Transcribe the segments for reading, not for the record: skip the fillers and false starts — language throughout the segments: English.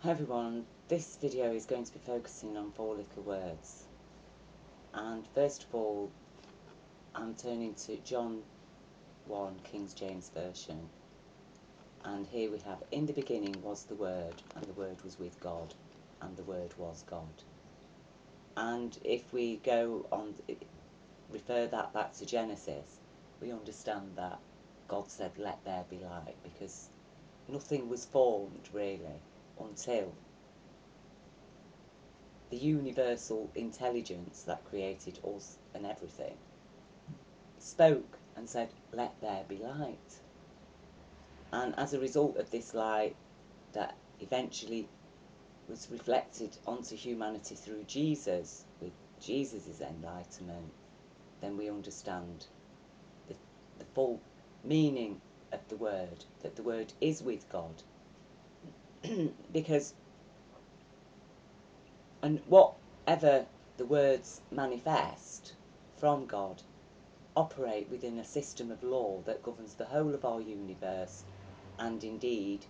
Hi everyone, this video is going to be focusing on 4 little words. And first of all, I'm turning to John 1, King James Version. And here we have, in the beginning was the Word, and the Word was with God, and the Word was God. And if we go on, refer that back to Genesis, we understand that God said, let there be light, because nothing was formed really until the universal intelligence that created us and everything spoke and said, let there be light. And as a result of this light that eventually was reflected onto humanity through Jesus, with Jesus' enlightenment, then we understand the full meaning of the word, that the word is with God. Because, and whatever the words manifest from God operate within a system of law that governs the whole of our universe, and indeed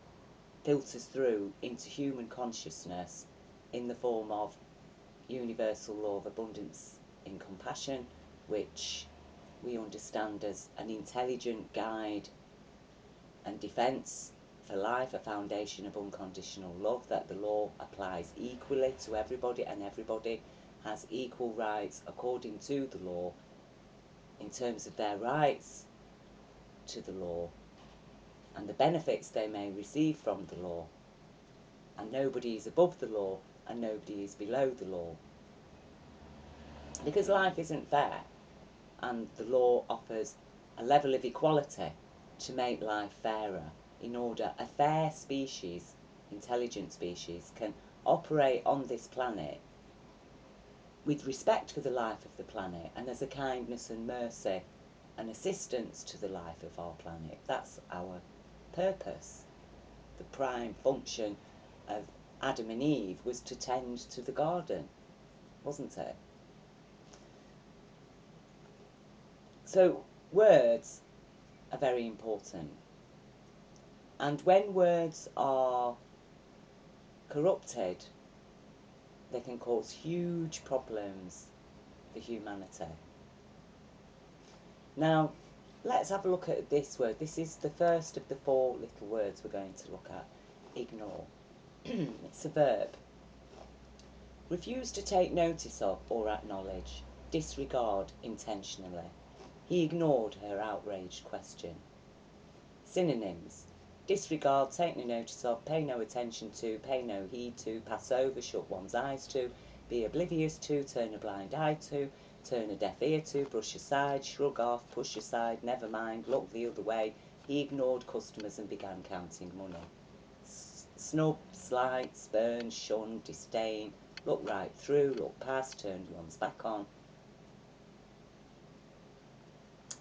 filters through into human consciousness in the form of universal law of abundance in compassion, which we understand as an intelligent guide and defence for life, a foundation of unconditional love, that the law applies equally to everybody and everybody has equal rights according to the law in terms of their rights to the law and the benefits they may receive from the law, and nobody is above the law and nobody is below the law, because life isn't fair, and the law offers a level of equality to make life fairer, in order a fair species, intelligent species, can operate on this planet with respect for the life of the planet and as a kindness and mercy and assistance to the life of our planet. That's our purpose. The prime function of Adam and Eve was to tend to the garden, wasn't it? So words are very important, and when words are corrupted, they can cause huge problems for humanity. Now, let's have a look at this word. This is the first of the 4 little words we're going to look at. Ignore. It's a verb. Refuse to take notice of or acknowledge. Disregard intentionally. He ignored her outraged question. Synonyms: disregard, take no notice of, pay no attention to, pay no heed to, pass over, shut one's eyes to, be oblivious to, turn a blind eye to, turn a deaf ear to, brush aside, shrug off, push aside, never mind, look the other way. He ignored customers and began counting money. Snub, slight, spurn, shun, disdain, look right through, look past, turned one's back on.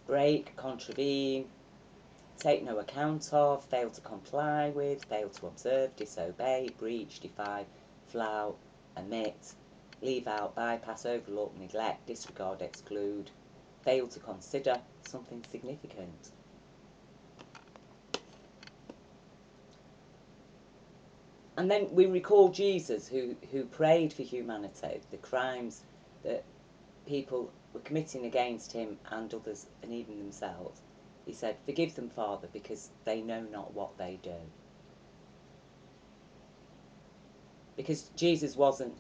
Break, contravene, take no account of, fail to comply with, fail to observe, disobey, breach, defy, flout, omit, leave out, bypass, overlook, neglect, disregard, exclude, fail to consider something significant. And then we recall Jesus, who prayed for humanity, the crimes that people were committing against him and others and even themselves. He said, forgive them, Father, because they know not what they do. Because Jesus wasn't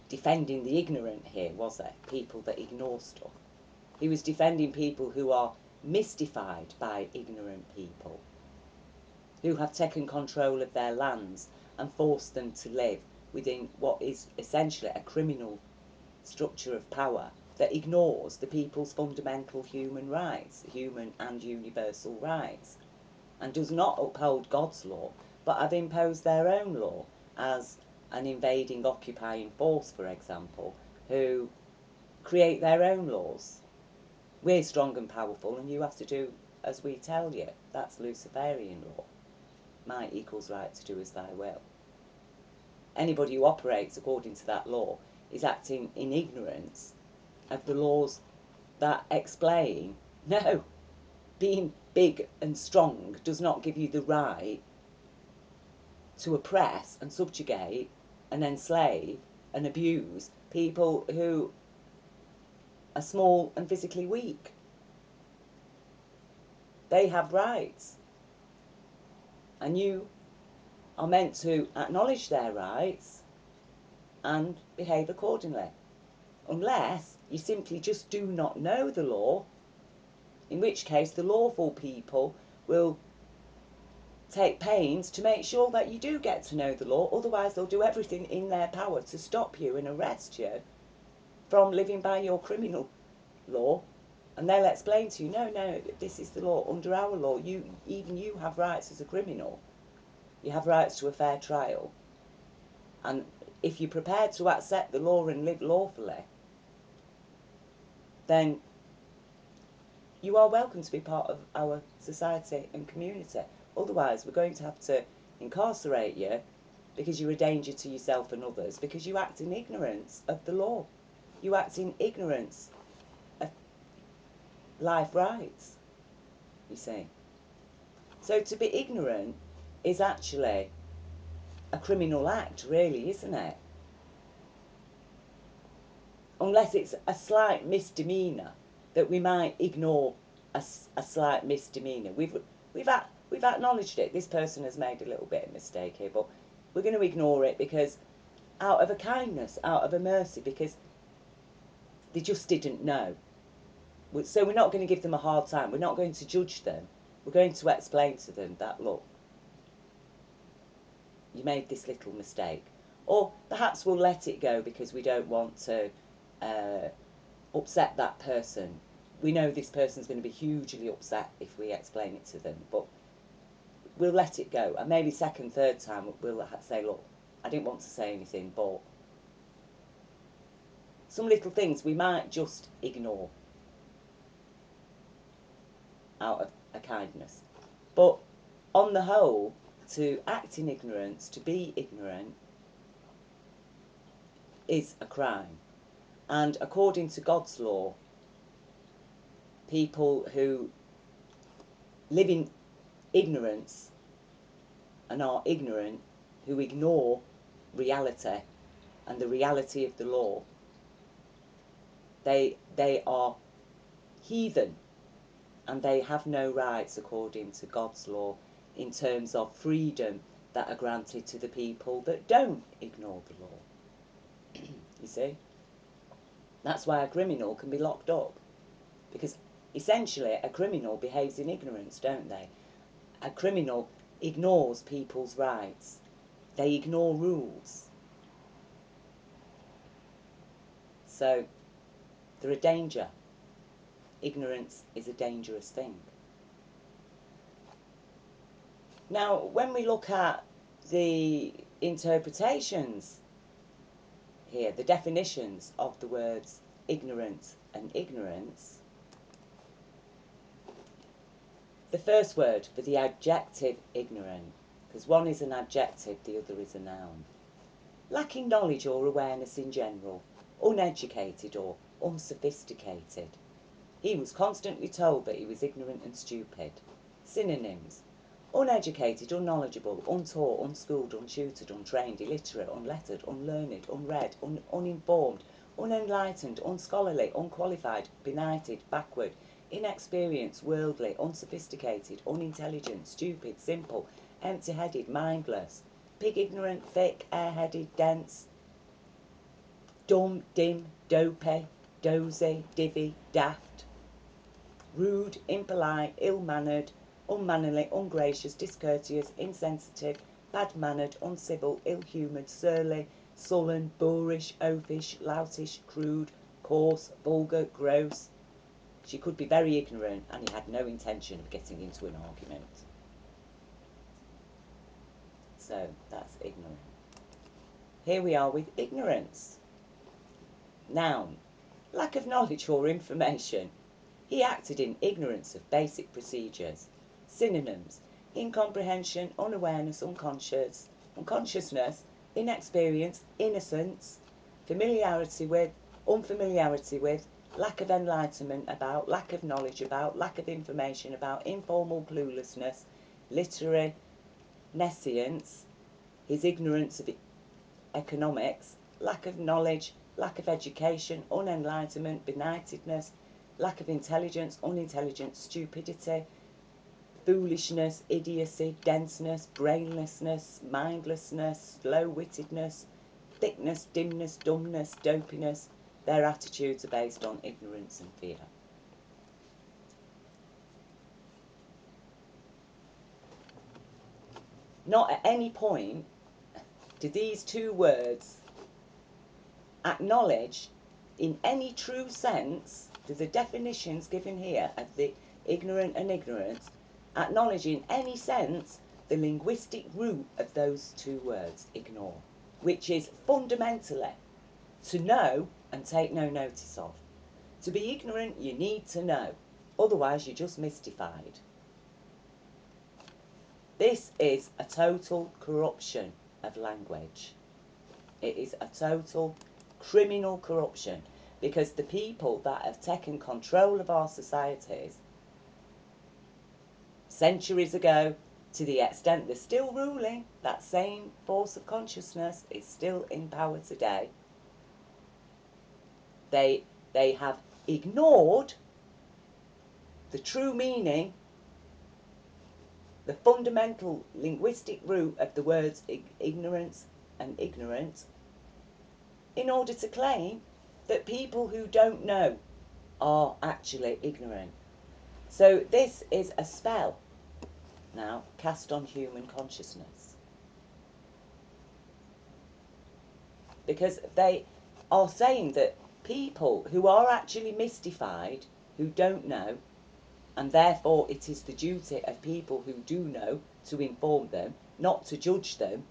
defending the ignorant here, was it? People that ignore stuff. He was defending people who are mystified by ignorant people, who have taken control of their lands and forced them to live within what is essentially a criminal structure of power that ignores the people's fundamental human rights, human and universal rights, and does not uphold God's law, but have imposed their own law as an invading, occupying force, for example, who create their own laws. We're strong and powerful, and you have to do as we tell you. That's Luciferian law. Might equals right to do as thy will. Anybody who operates according to that law is acting in ignorance of the laws that explain, no, being big and strong does not give you the right to oppress and subjugate and enslave and abuse people who are small and physically weak. They have rights, and you are meant to acknowledge their rights and behave accordingly, unless you simply just do not know the law, in which case the lawful people will take pains to make sure that you do get to know the law. Otherwise they'll do everything in their power to stop you and arrest you from living by your criminal law, and they'll explain to you, no, this is the law. Under our law, even you have rights as a criminal. You have rights to a fair trial, and if you're prepared to accept the law and live lawfully, then you are welcome to be part of our society and community. Otherwise, we're going to have to incarcerate you because you're a danger to yourself and others, because you act in ignorance of the law. You act in ignorance of life rights, you see. So to be ignorant is actually a criminal act, really, isn't it? Unless it's a slight misdemeanour, that we might ignore a slight misdemeanour. We've acknowledged it. This person has made a little bit of mistake here, but we're going to ignore it because out of a kindness, out of a mercy, because they just didn't know. So we're not going to give them a hard time. We're not going to judge them. We're going to explain to them that, look, you made this little mistake. Or perhaps we'll let it go because we don't want to upset that person. We know this person's going to be hugely upset if we explain it to them, but we'll let it go. And maybe second, third time we'll say, look, I didn't want to say anything, but some little things we might just ignore out of a kindness. But on the whole, to act in ignorance, to be ignorant, is a crime. And according to God's law, people who live in ignorance and are ignorant, who ignore reality and the reality of the law, they are heathen, and they have no rights according to God's law in terms of freedom that are granted to the people that don't ignore the law. You see? That's why a criminal can be locked up, because essentially a criminal behaves in ignorance, don't they? A criminal ignores people's rights. They ignore rules. So they're a danger. Ignorance is a dangerous thing. Now, when we look at the interpretations here, the definitions of the words ignorant and ignorance, the first word for the adjective ignorant, because one is an adjective, the other is a noun. Lacking knowledge or awareness in general, uneducated or unsophisticated. He was constantly told that he was ignorant and stupid. Synonyms: uneducated, unknowledgeable, untaught, unschooled, untutored, untrained, illiterate, unlettered, unlearned, unread, uninformed, unenlightened, unscholarly, unqualified, benighted, backward, inexperienced, worldly, unsophisticated, unintelligent, stupid, simple, empty-headed, mindless, pig ignorant, thick, airheaded, dense, dumb, dim, dopey, dozy, divvy, daft, rude, impolite, ill-mannered, unmannerly, ungracious, discourteous, insensitive, bad-mannered, uncivil, ill-humoured, surly, sullen, boorish, oafish, loutish, crude, coarse, vulgar, gross. She could be very ignorant, and he had no intention of getting into an argument. So that's ignorant. Here we are with ignorance. Noun: lack of knowledge or information. He acted in ignorance of basic procedures. Synonyms: incomprehension, unawareness, unconsciousness, inexperience, innocence, familiarity with, unfamiliarity with, lack of enlightenment about, lack of knowledge about, lack of information about, informal cluelessness, literary nescience, his ignorance of economics, lack of knowledge, lack of education, unenlightenment, benightedness, lack of intelligence, unintelligence, stupidity, foolishness, idiocy, denseness, brainlessness, mindlessness, slow-wittedness, thickness, dimness, dumbness, dopiness. Their attitudes are based on ignorance and fear. Not at any point do these two words acknowledge, in any true sense, do the definitions given here of the ignorant and ignorance, acknowledge in any sense the linguistic root of those two words, ignore, which is fundamentally to know and take no notice of. To be ignorant, you need to know, otherwise you're just mystified. This is a total corruption of language. It is a total criminal corruption, because the people that have taken control of our societies centuries ago, to the extent they're still ruling, that same force of consciousness is still in power today. They have ignored the true meaning, the fundamental linguistic root of the words ignorance and ignorant, in order to claim that people who don't know are actually ignorant. So this is a spell now cast on human consciousness, because they are saying that people who are actually mystified, who don't know, and therefore it is the duty of people who do know to inform them, not to judge them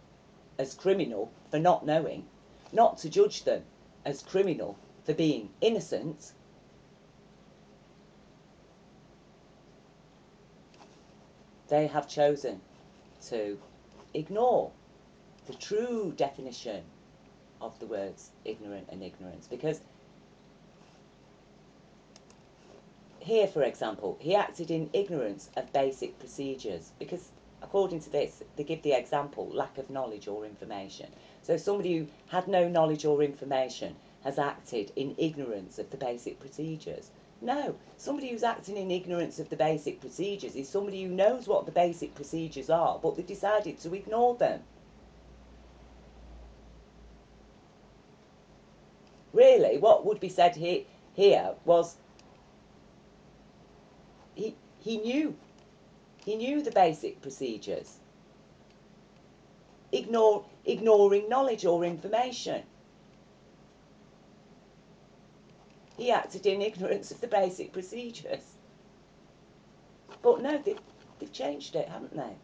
as criminal for not knowing, not to judge them as criminal for being innocent. They have chosen to ignore the true definition of the words ignorant and ignorance, because here, for example, he acted in ignorance of basic procedures, because according to this, they give the example, lack of knowledge or information. So somebody who had no knowledge or information has acted in ignorance of the basic procedures. No, somebody who's acting in ignorance of the basic procedures is somebody who knows what the basic procedures are, but they decided to ignore them. Really, what would be said here was he knew the basic procedures, ignoring knowledge or information. He acted in ignorance of the basic procedures. But no, they've changed it, haven't they?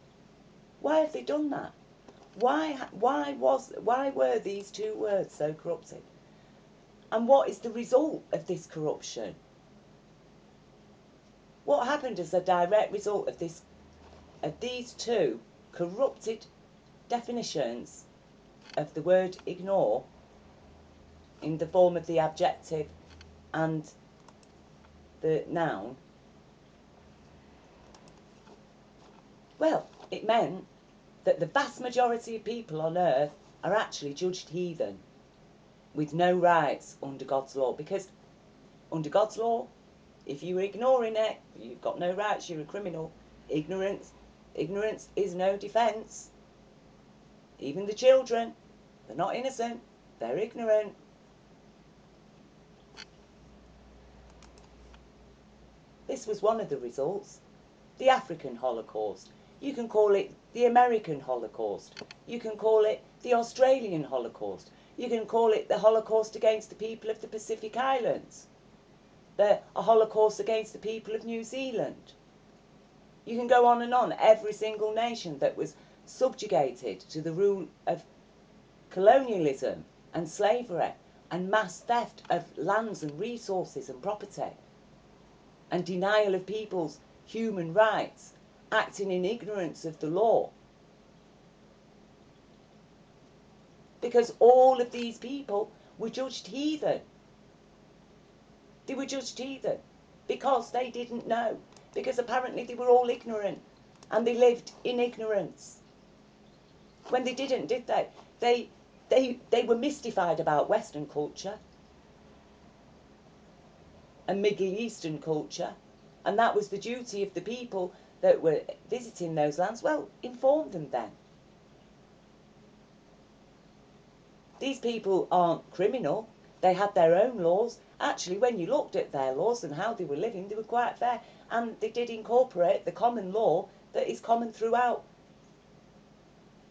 Why have they done that? Why were these two words so corrupted? And what is the result of this corruption? What happened as a direct result of these two corrupted definitions of the word ignore in the form of the adjective and the noun? Well, it meant that the vast majority of people on earth are actually judged heathen with no rights under God's law, because under God's law, if you're ignoring it, you've got no rights, you're a criminal. Ignorance is no defence. Even the children, they're not innocent, they're ignorant. This was one of the results. The African Holocaust. You can call it the American Holocaust. You can call it the Australian Holocaust. You can call it the Holocaust against the people of the Pacific Islands. A Holocaust against the people of New Zealand. You can go on and on. Every single nation that was subjugated to the rule of colonialism and slavery and mass theft of lands and resources and property and denial of people's human rights, acting in ignorance of the law. Because all of these people were judged heathen. They were judged heathen because they didn't know. Because apparently they were all ignorant and they lived in ignorance. when they didn't, did they? They were mystified about Western culture and Middle Eastern culture, and that was the duty of the people that were visiting those lands. Well, inform them then. These people aren't criminal. They had their own laws. Actually, when you looked at their laws and how they were living, they were quite fair, and they did incorporate the common law that is common throughout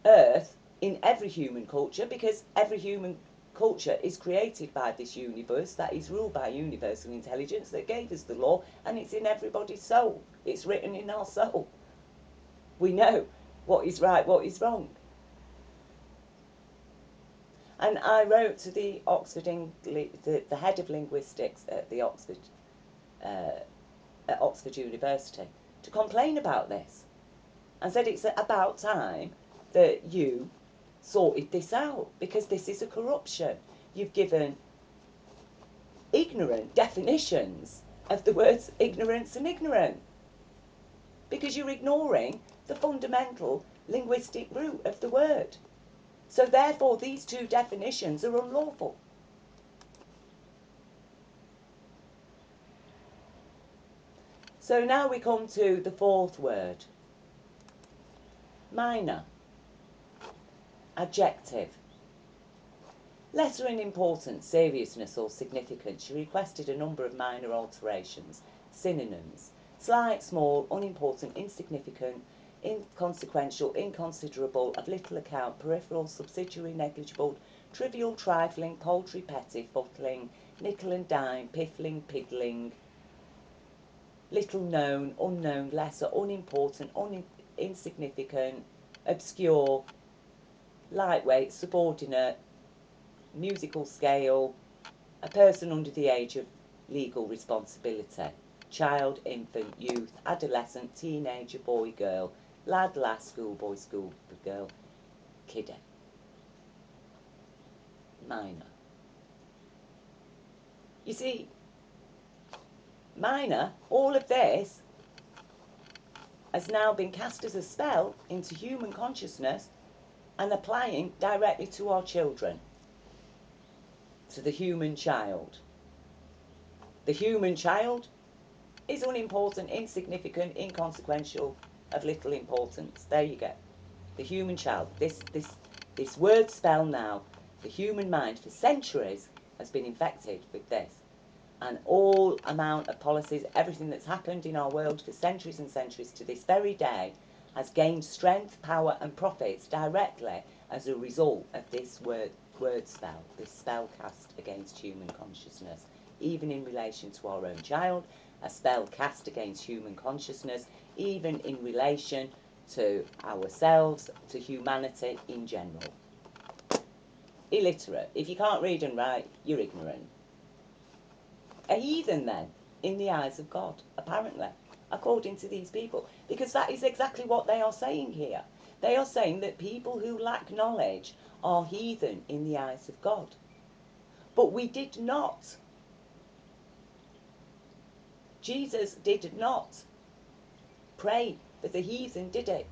Earth in every human culture, because every human culture is created by this universe that is ruled by universal intelligence that gave us the law, and it's in everybody's soul. It's written in our soul. We know what is right, what is wrong. And I wrote to the the head of linguistics at the at Oxford University to complain about this, and said it's about time that you sorted this out, because this is a corruption. You've given ignorant definitions of the words ignorance and ignorant, because you're ignoring the fundamental linguistic root of the word. So therefore these two definitions are unlawful. So now we come to the fourth word. Minor. Adjective. Lesser in importance, seriousness or significance. She requested a number of minor alterations. Synonyms. Slight, small, unimportant, insignificant, inconsequential, inconsiderable, of little account, peripheral, subsidiary, negligible, trivial, trifling, paltry, petty, bottling, nickel and dime, piffling, piddling, little known, unknown, lesser, unimportant, insignificant, obscure, lightweight, subordinate, musical scale, a person under the age of legal responsibility, child, infant, youth, adolescent, teenager, boy, girl, lad, lass, schoolboy, schoolgirl, kiddie. Minor. You see, minor, all of this has now been cast as a spell into human consciousness and applying directly to our children, to the human child. The human child is unimportant, insignificant, inconsequential, of little importance. There you go. The human child. This word spell now, the human mind for centuries has been infected with this. And all amount of policies, everything that's happened in our world for centuries and centuries to this very day has gained strength, power and profits directly as a result of this word spell, this spell cast against human consciousness. Even in relation to our own child, a spell cast against human consciousness, even in relation to ourselves, to humanity in general. Illiterate. If you can't read and write, you're ignorant. A heathen then, in the eyes of God, apparently, according to these people, because that is exactly what they are saying here. They are saying that people who lack knowledge are heathen in the eyes of God. But we did not. Jesus did not pray for the heathen, did he?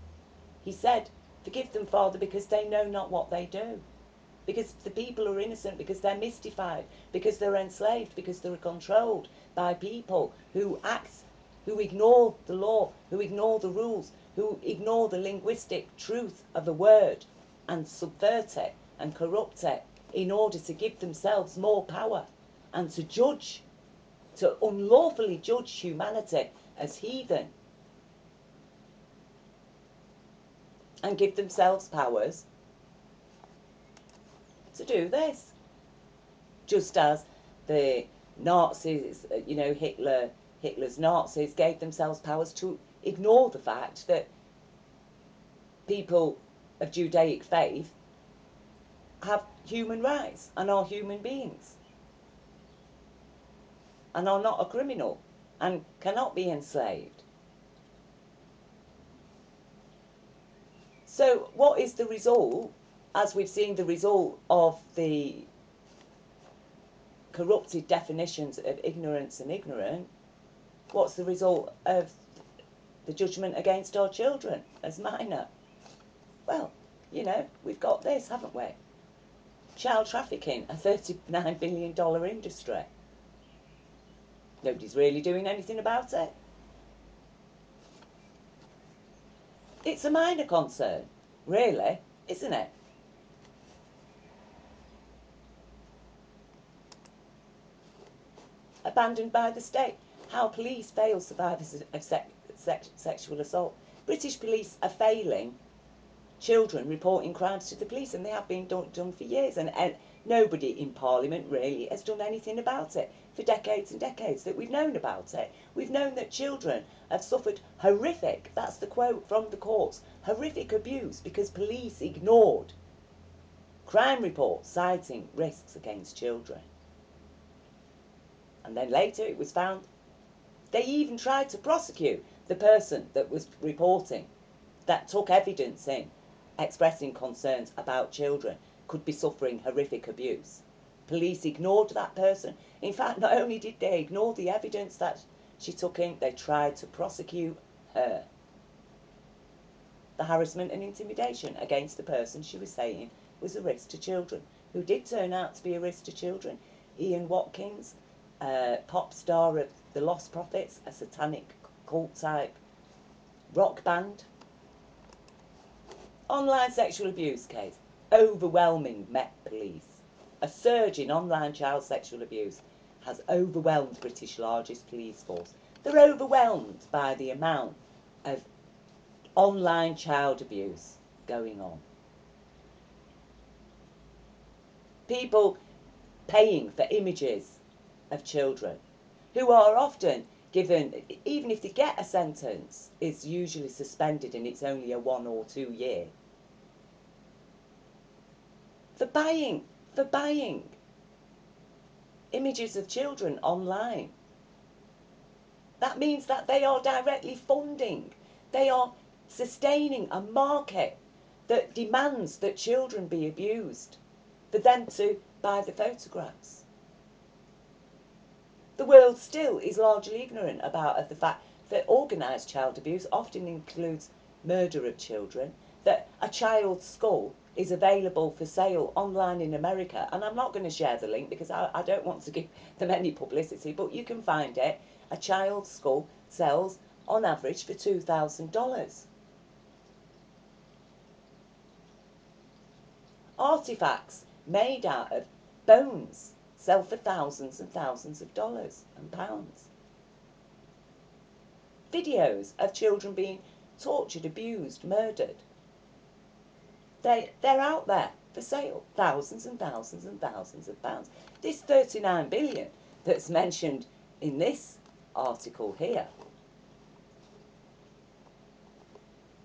He said, forgive them, Father, because they know not what they do. Because the people are innocent, because they're mystified, because they're enslaved, because they're controlled by people who ignore the law, who ignore the rules, who ignore the linguistic truth of a word and subvert it and corrupt it in order to give themselves more power and to judge, to unlawfully judge humanity as heathen and give themselves powers to do this. Just as the Nazis, Hitler's Nazis gave themselves powers to ignore the fact that people of Judaic faith have human rights and are human beings and are not a criminal and cannot be enslaved. So what is the result, as we've seen the result of the corrupted definitions of ignorance and ignorant? What's the result of the judgment against our children as minor? Well, You know, we've got this, haven't we? Child trafficking, a $39 billion industry. Nobody's really doing anything about it. It's a minor concern, really, isn't it? Abandoned by the state. How police fail survivors of sexual assault. British police are failing children reporting crimes to the police, and they have been done for years. And nobody in Parliament really has done anything about it for decades and decades that we've known about it. We've known that children have suffered horrific, that's the quote from the courts, horrific abuse because police ignored crime reports citing risks against children. And then later it was found they even tried to prosecute the person that was reporting, that took evidence in, expressing concerns about children could be suffering horrific abuse. Police ignored that person. In fact, not only did they ignore the evidence that she took in, they tried to prosecute her. The harassment and intimidation against the person she was saying was a risk to children, who did turn out to be a risk to children. Ian Watkins, pop star of the Lost Prophets, a satanic cult type rock band. Online sexual abuse case, overwhelming Met Police. A surge in online child sexual abuse has overwhelmed British largest police force. They're overwhelmed by the amount of online child abuse going on. People paying for images of children who are often given, even if they get a sentence, it's usually suspended and it's only a 1 or 2 year. For buying images of children online. That means that they are directly funding, they are sustaining a market that demands that children be abused for them to buy the photographs. The world still is largely ignorant about the fact that organised child abuse often includes murder of children, that a child's skull is available for sale online in America, and I'm not going to share the link because I don't want to give them any publicity, but you can find it. A child's skull sells on average for $2,000. Artifacts made out of bones sell for thousands and thousands of dollars and pounds. Videos of children being tortured, abused, murdered. They're out there for sale, thousands and thousands and thousands of pounds. This 39 billion that's mentioned in this article here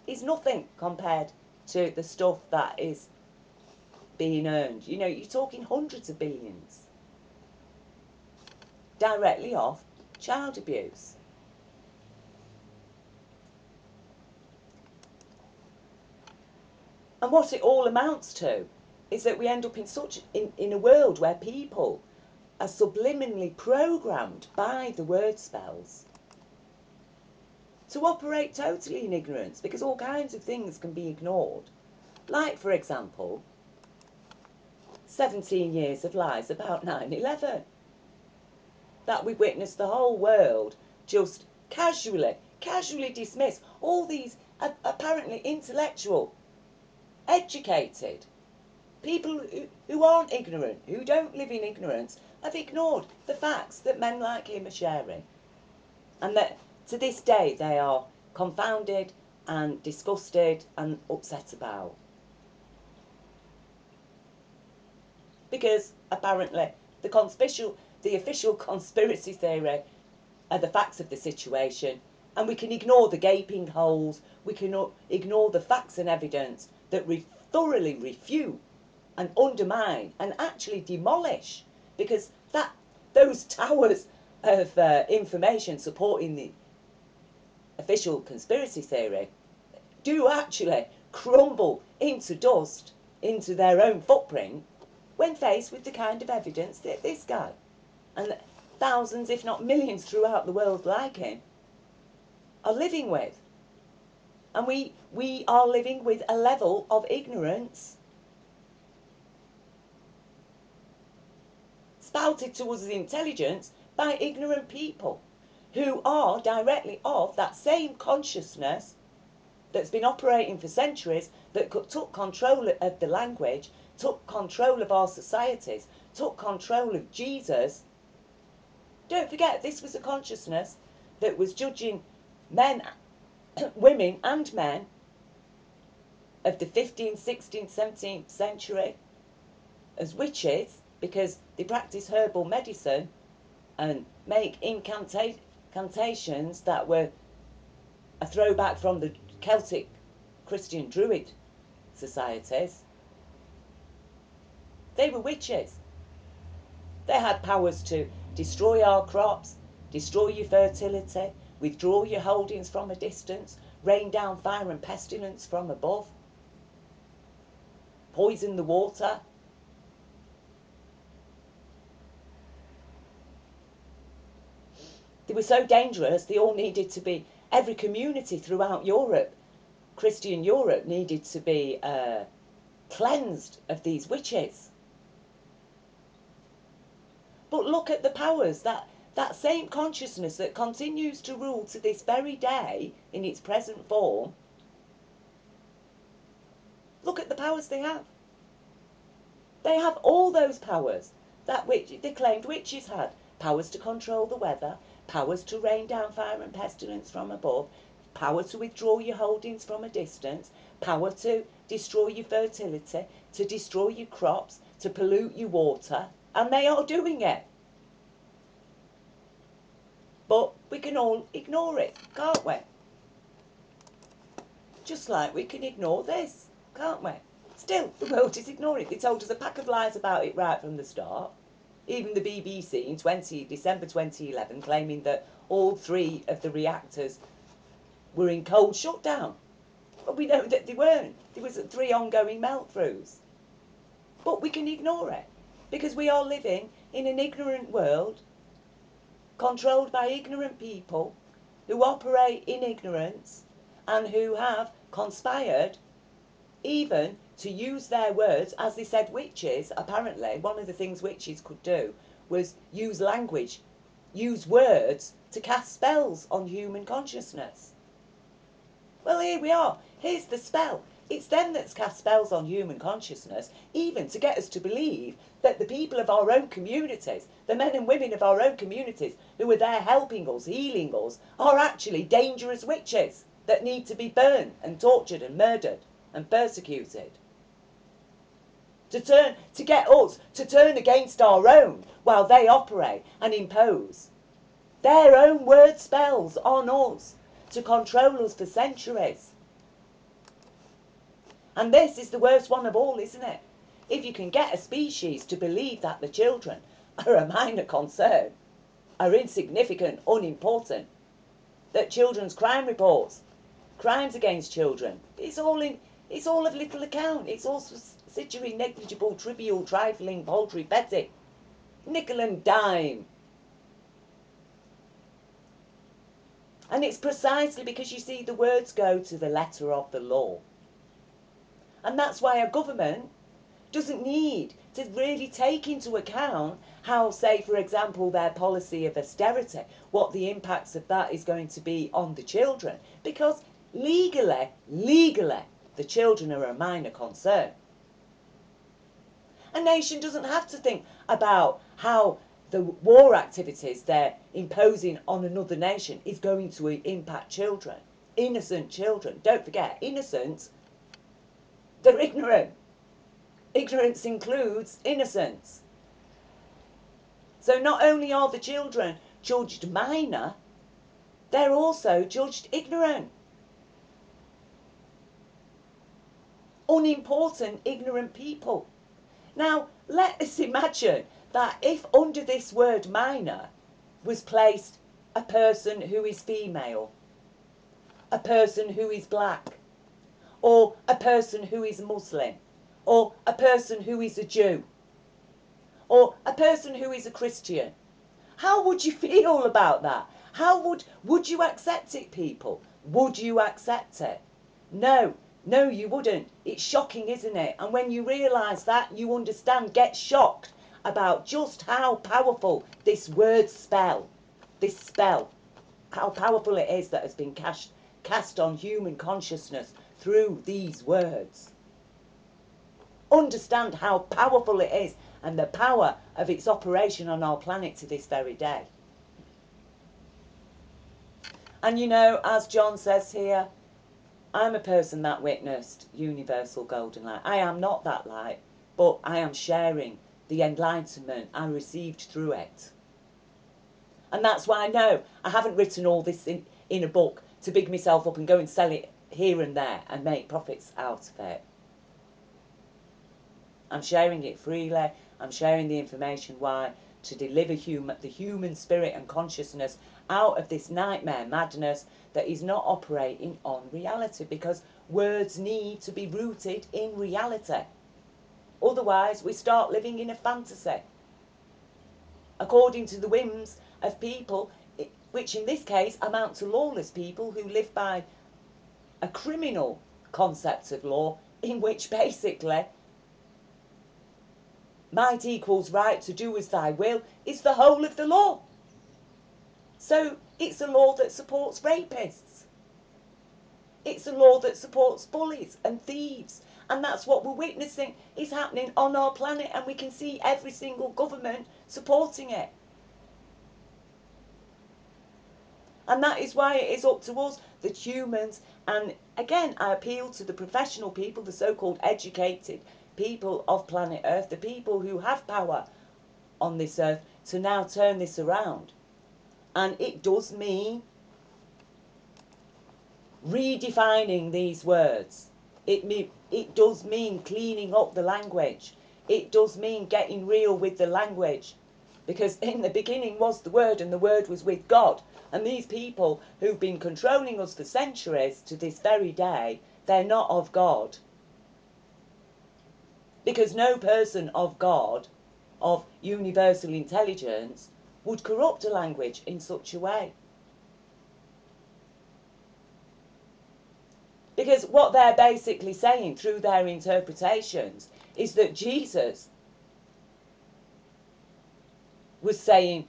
is nothing compared to the stuff that is being earned. You know, you're talking hundreds of billions directly off child abuse. And what it all amounts to is that we end up in a world where people are subliminally programmed by the word spells to operate totally in ignorance, because all kinds of things can be ignored. Like, for example, 17 years of lies about 9/11. That we witnessed the whole world just casually dismiss. All these apparently intellectual, educated people who aren't ignorant, who don't live in ignorance, have ignored the facts that men like him are sharing. And that to this day they are confounded and disgusted and upset about. Because apparently the official conspiracy theory are the facts of the situation, and we can ignore the gaping holes, we can ignore the facts and evidence that thoroughly refute and undermine and actually demolish, because those towers of information supporting the official conspiracy theory do actually crumble into dust, into their own footprint, when faced with the kind of evidence that this guy and thousands, if not millions, throughout the world like him are living with. And we are living with a level of ignorance spouted to us as intelligence by ignorant people who are directly of that same consciousness that's been operating for centuries, that took control of the language, took control of our societies, took control of Jesus. Don't forget, this was a consciousness that was judging men, women and men of the 15th, 16th, 17th century as witches because they practice herbal medicine and make incantations that were a throwback from the Celtic Christian Druid societies. They were witches. They had powers to destroy our crops, destroy your fertility, withdraw your holdings from a distance, rain down fire and pestilence from above, poison the water. They were so dangerous, they all needed to be, every community throughout Europe, Christian Europe, needed to be cleansed of these witches. But look at the powers, that same consciousness that continues to rule to this very day in its present form. Look at the powers they have. They have all those powers that they claimed witches had. Powers to control the weather, powers to rain down fire and pestilence from above, power to withdraw your holdings from a distance, power to destroy your fertility, to destroy your crops, to pollute your water, and they are doing it. But we can all ignore it, can't we? Just like we can ignore this, can't we? Still, the world is ignoring it. They told us a pack of lies about it right from the start. Even the BBC in December 2011 claiming that all 3 of the reactors were in cold shutdown. But we know that they weren't. There was 3 ongoing melt-throughs. But we can ignore it because we are living in an ignorant world controlled by ignorant people who operate in ignorance and who have conspired even to use their words, as they said witches, apparently, one of the things witches could do was use language, use words to cast spells on human consciousness. Well, here we are. Here's the spell. It's them that's cast spells on human consciousness, even to get us to believe that the people of our own communities, the men and women of our own communities who are there helping us, healing us, are actually dangerous witches that need to be burned and tortured and murdered and persecuted. To get us to turn against our own while they operate and impose their own word spells on us to control us for centuries. And this is the worst one of all, isn't it? If you can get a species to believe that the children are a minor concern, are insignificant, unimportant, that children's crime reports, crimes against children, it's all of little account. It's all situate, negligible, trivial, trifling, paltry, petty, nickel and dime. And it's precisely because you see the words go to the letter of the law. And that's why a government doesn't need to really take into account how, say, for example, their policy of austerity, what the impacts of that is going to be on the children. Because legally, the children are a minor concern. A nation doesn't have to think about how the war activities they're imposing on another nation is going to impact children, innocent children. Don't forget, innocence, they're ignorant. Ignorance includes innocence. So not only are the children judged minor, they're also judged ignorant. Unimportant, ignorant people. Now, let us imagine that if under this word minor was placed a person who is female, a person who is black, or a person who is Muslim, or a person who is a Jew, or a person who is a Christian. How would you feel about that? How would you accept it, people? Would you accept it? No, no, you wouldn't. It's shocking, isn't it? And when you realise that, you understand, get shocked about just how powerful this word spell, how powerful it is that has been cast on human consciousness through these words. Understand how powerful it is and the power of its operation on our planet to this very day. And you know, as John says here, I'm a person that witnessed universal golden light. I am not that light, but I am sharing the enlightenment I received through it. And that's why I know I haven't written all this in a book to big myself up and go and sell it here and there and make profits out of it. I'm sharing it freely. I'm sharing the information. Why? To deliver the human spirit and consciousness out of this nightmare madness that is not operating on reality, because words need to be rooted in reality. Otherwise, we start living in a fantasy, according to the whims of people, which in this case amount to lawless people who live by a criminal concept of law, in which basically might equals right to do as thy will is the whole of the law. So it's a law that supports rapists. It's a law that supports bullies and thieves. And that's what we're witnessing is happening on our planet, and we can see every single government supporting it. And that is why it is up to us, the humans, and again, I appeal to the professional people, the so-called educated people of planet Earth, the people who have power on this earth, to now turn this around. And it does mean redefining these words. It does mean cleaning up the language. It does mean getting real with the language. Because in the beginning was the Word, and the Word was with God. And these people who've been controlling us for centuries to this very day, they're not of God. Because no person of God, of universal intelligence, would corrupt a language in such a way. Because what they're basically saying through their interpretations is that Jesus was saying,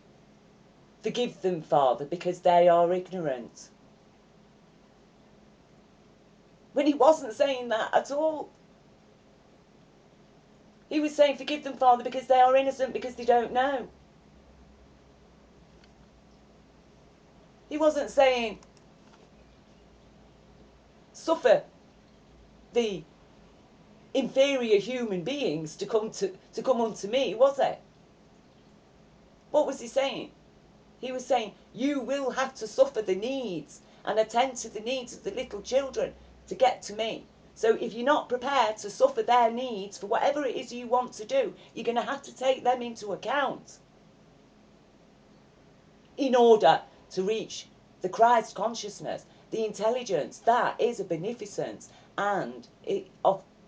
forgive them, Father, because they are ignorant. When he wasn't saying that at all. He was saying, forgive them, Father, because they are innocent, because they don't know. He wasn't saying, suffer the inferior human beings to come unto me, was it? What was he saying? He was saying, you will have to suffer the needs and attend to the needs of the little children to get to me. So if you're not prepared to suffer their needs for whatever it is you want to do, you're going to have to take them into account in order to reach the Christ consciousness, the intelligence that is a beneficence, and it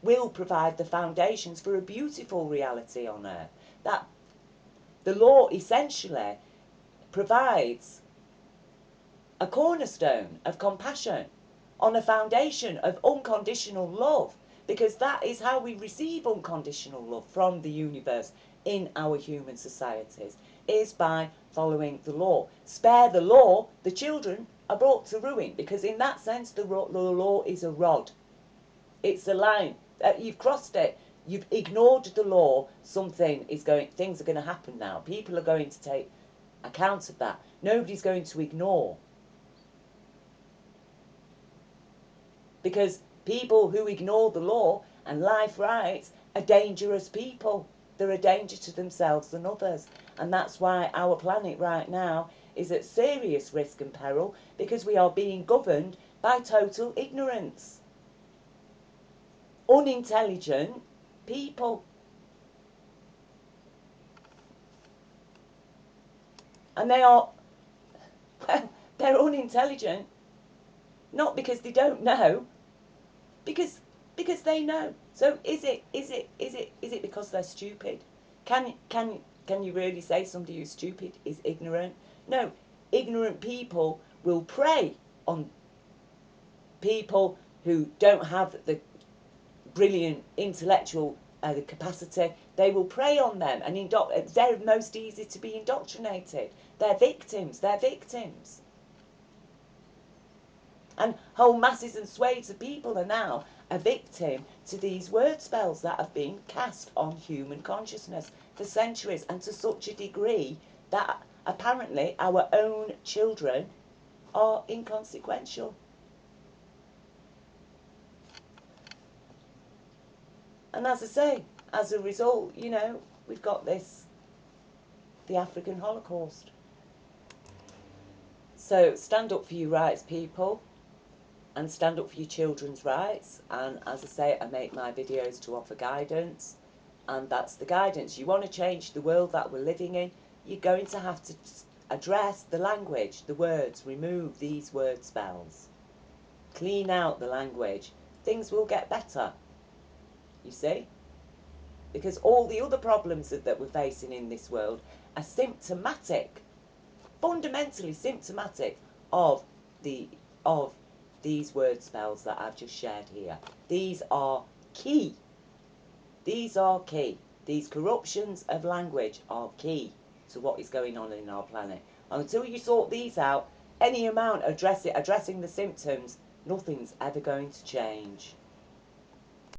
will provide the foundations for a beautiful reality on earth. That the law essentially provides a cornerstone of compassion on a foundation of unconditional love, because that is how we receive unconditional love from the universe in our human societies, is by following the law. Spare the law, the children are brought to ruin, because in that sense the law is a rod. It's a line. You've crossed it. You've ignored the law. Things are going to happen now. People are going to take account of that. Nobody's going to ignore. Because people who ignore the law and life rights are dangerous people. They're a danger to themselves and others. And that's why our planet right now is at serious risk and peril, because we are being governed by total ignorance. Unintelligent people. And they are, well, they're unintelligent, not because they don't know, because they know. So is it because they're stupid? Can you really say somebody who's stupid is ignorant? No, ignorant people will prey on people who don't have the brilliant intellectual capacity, they will prey on them, and they're most easy to be indoctrinated. They're victims. And whole masses and swathes of people are now a victim to these word spells that have been cast on human consciousness for centuries, and to such a degree that apparently our own children are inconsequential. And as I say, as a result, we've got the African Holocaust. So stand up for your rights, people, and stand up for your children's rights. And as I say, I make my videos to offer guidance, and that's the guidance. You want to change the world that we're living in, you're going to have to address the language, the words, remove these word spells. Clean out the language. Things will get better, you see? Because all the other problems that we're facing in this world are symptomatic, fundamentally symptomatic of these word spells that I've just shared here. These are key. These are key. These corruptions of language are key to what is going on in our planet. And until you sort these out, any amount addressing the symptoms, nothing's ever going to change.